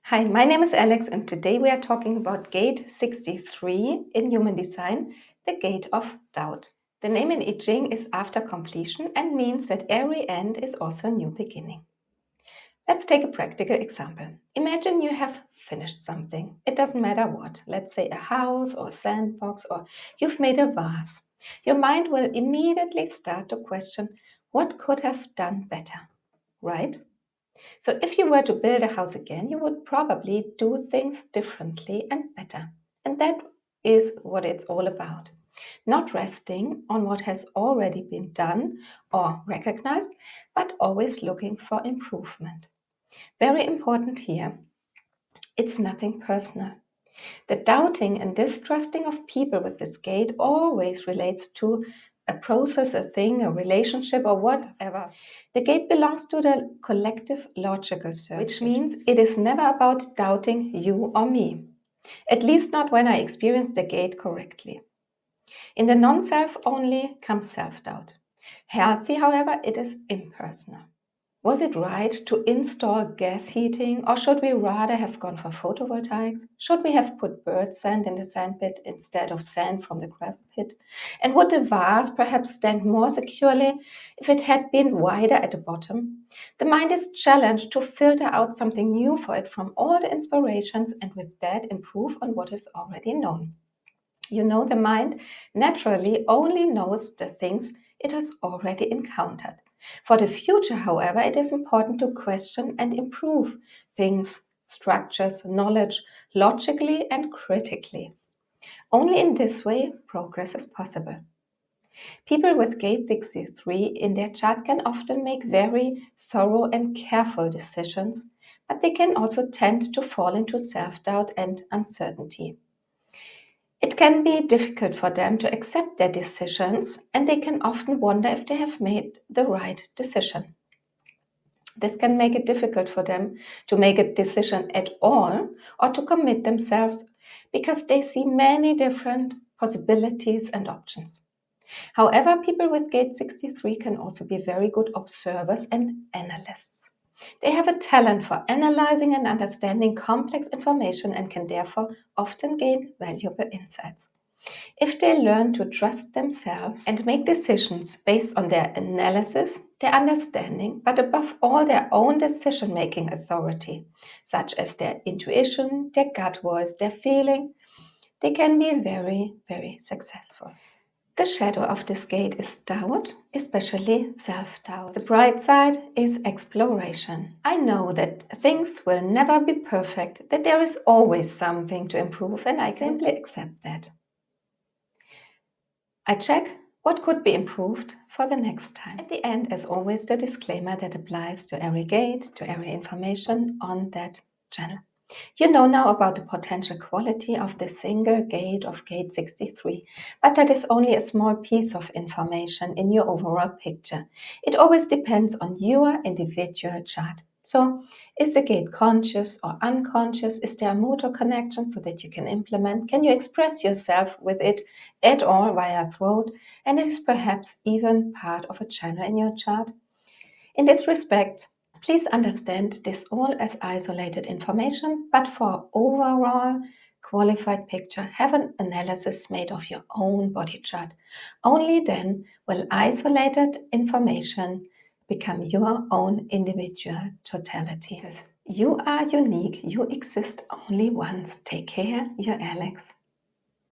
Hi, my name is Alex, and today we are talking about gate 63 in human design, the gate of doubt. The name in I Ching is after completion and means that every end is also a new beginning. Let's take a practical example. Imagine you have finished something. It doesn't matter what. Let's say a house or a sandbox, or you've made a vase. Your mind will immediately start to question what could have done better, right? So if you were to build a house again, you would probably do things differently and better. And that is what it's all about. Not resting on what has already been done or recognized, but always looking for improvement. Very important here, it's nothing personal. The doubting and distrusting of people with this gate always relates to a process, a thing, a relationship, or whatever. The gate belongs to the collective logical circuit, which means it is never about doubting you or me. At least not when I experience the gate correctly. In the non-self only comes self-doubt. Healthy, however, it is impersonal. Was it right to install gas heating, or should we rather have gone for photovoltaics? Should we have put bird sand in the sandpit instead of sand from the gravel pit? And would the vase perhaps stand more securely if it had been wider at the bottom? The mind is challenged to filter out something new for it from all the inspirations and with that improve on what is already known. You know, the mind naturally only knows the things it has already encountered. For the future, however, it is important to question and improve things, structures, knowledge, logically and critically. Only in this way, progress is possible. People with gate 63 in their chart can often make very thorough and careful decisions, but they can also tend to fall into self doubt and uncertainty. It can be difficult for them to accept their decisions, and they can often wonder if they have made the right decision. This can make it difficult for them to make a decision at all or to commit themselves because they see many different possibilities and options. However, people with gate 63 can also be very good observers and analysts. They have a talent for analyzing and understanding complex information and can therefore often gain valuable insights. If they learn to trust themselves and make decisions based on their analysis, their understanding, but above all their own decision making authority, such as their intuition, their gut voice, their feeling, they can be very, very successful. The shadow of this gate is doubt, especially self-doubt. The bright side is exploration. I know that things will never be perfect, that there is always something to improve, and I simply accept that. I check what could be improved for the next time. At the end, as always, the disclaimer that applies to every gate, to every information on that channel. You know now about the potential quality of the single gate of gate 63, but that is only a small piece of information in your overall picture. It always depends on your individual chart. So, is the gate conscious or unconscious? Is there a motor connection so that you can implement? Can you express yourself with it at all via throat? And it is perhaps even part of a channel in your chart. In this respect, please understand this all as isolated information, but for overall qualified picture, have an analysis made of your own body chart. Only then will isolated information become your own individual totality. Because you are unique, you exist only once. Take care, your Alex.